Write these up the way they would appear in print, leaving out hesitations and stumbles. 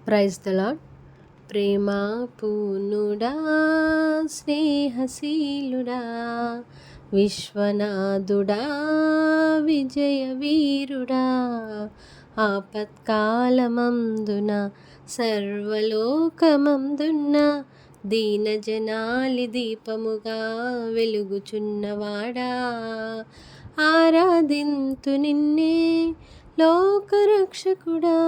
Praise the lord. ప్రేమ పూర్ణుడా, స్నేహశీలుడా, విశ్వనాథుడా, విజయ వీరుడా, ఆపత్కాలమందున సర్వలోకమందున్న దీనజనాలి దీపముగా వెలుగుచున్నవాడా, ఆరాధింతు నిన్నే లోకరక్షకుడా,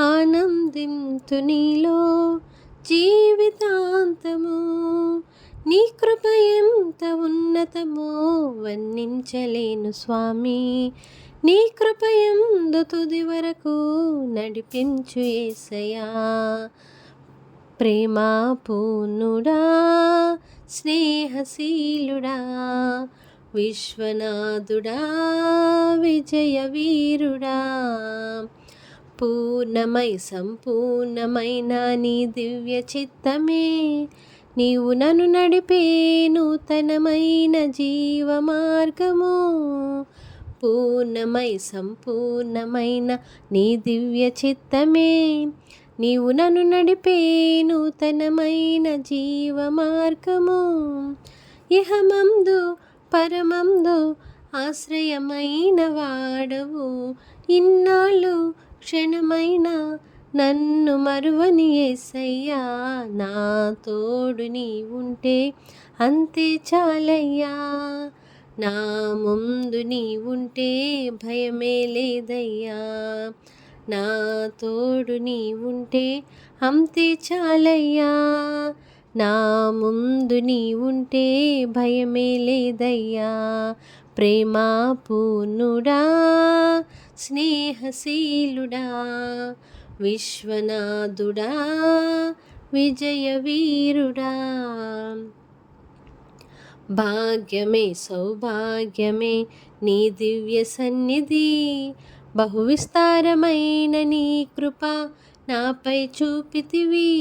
ఆనందింతు నీలో జీవితాంతము. నీ కృప ఎంత ఉన్నతమో వర్ణించలేను స్వామి, నీ కృప యందు తుది వరకు నడిపించు యేసయ్యా. ప్రేమ పూర్ణుడా, స్నేహశీలుడా, విశ్వనాథుడా, విజయ వీరుడా, పూర్ణమై సంపూర్ణమైన నీ దివ్య చిత్తమే నీవు నన్ను నడిపే నూతనమైన జీవ మార్గము. పూర్ణమై సంపూర్ణమైన నీ దివ్య చిత్తమే నీవు నన్ను నడిపే నూతనమైన జీవ మార్గము. ఇహమందు పరమందు ఆశ్రయమైన వాడవు, ఇన్నాళ్ళు క్షణమైన నన్ను మరువని యేసయ్యా. నా తోడు నీ ఉంటే అంతే చాలయ్యా, నా ముందు నీ ఉంటే భయమే లేదయ్యా. నా తోడు నీ ఉంటే అంతే చాలయ్యా, నా ముందు నీ ఉంటే భయమే లేదయ్యా. ప్రేమ పూర్ణుడా, స్నేహశీలుడా, విశ్వనాథుడా, విజయ వీరుడా, భాగ్యమే సౌభాగ్యమే నీ దివ్య సన్నిధి, బహు విస్తారమైన నీ కృప నాపై చూపితివి.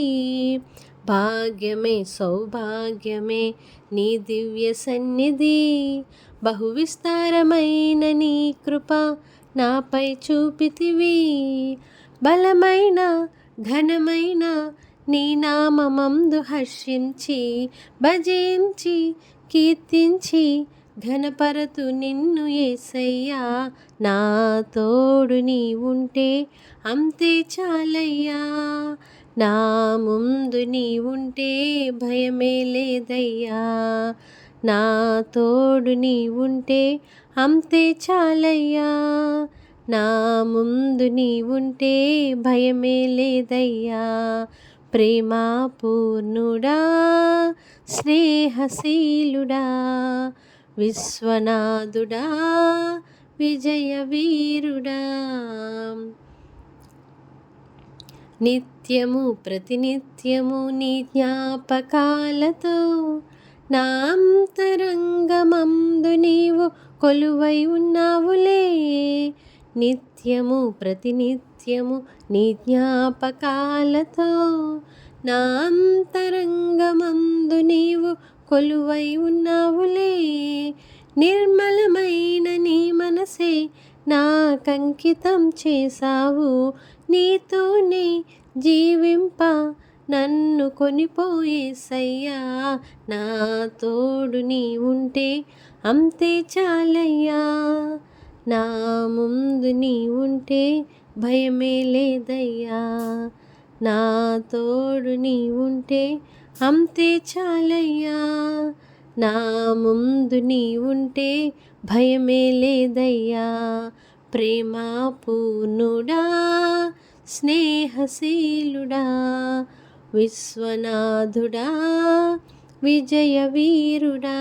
భాగ్యమే సౌభాగ్యమే నీ దివ్య సన్నిధి, బహు విస్తారమైన నీ కృప నాపై చూపితివి. బలమైన ఘనమైన నీ నామమందు హర్షించి భజించి కీర్తించి ఘనపరతు నిన్ను యేసయ్యా. నా తోడు నీ ఉంటే అంతే చాలయ్యా, నా ముందు నీ ఉంటే భయమే లేదయ్యా. నా తోడు నీ ఉంటే అంతే చాలయ్యా, నా ముందు నీ ఉంటే భయమే లేదయ్యా. ప్రేమ పూర్ణుడా, స్నేహశీలుడా, విశ్వనాథుడా, విజయ వీరుడా, నిత్యము ప్రతినిత్యము నీ జ్ఞాపకాలతో నా అంతరంగమందు నీవు కొలువై ఉన్నావులే. నిత్యము ప్రతినిత్యము నీ జ్ఞాపకాలతో నా అంతరంగమందు నీవు కొలువై ఉన్నావులే. నిర్మలమైన నీ మనసే నాకంకితం చేశావు, నీతోనే జీవింప నన్ను కొనిపోయేసయ్యా. నా తోడు నీ ఉంటే అంతే చాలయ్యా, నా ముందు నీ ఉంటే భయమే లేదయ్యా. నా తోడు నీ ఉంటే అంతే చాలయ్యా, నా ముందు నీ ఉంటే భయమే లేదయ్యా. ప్రేమ పూర్ణుడా, స్నేహశీలుడా, విశ్వనాథుడా, విజయ వీరుడా,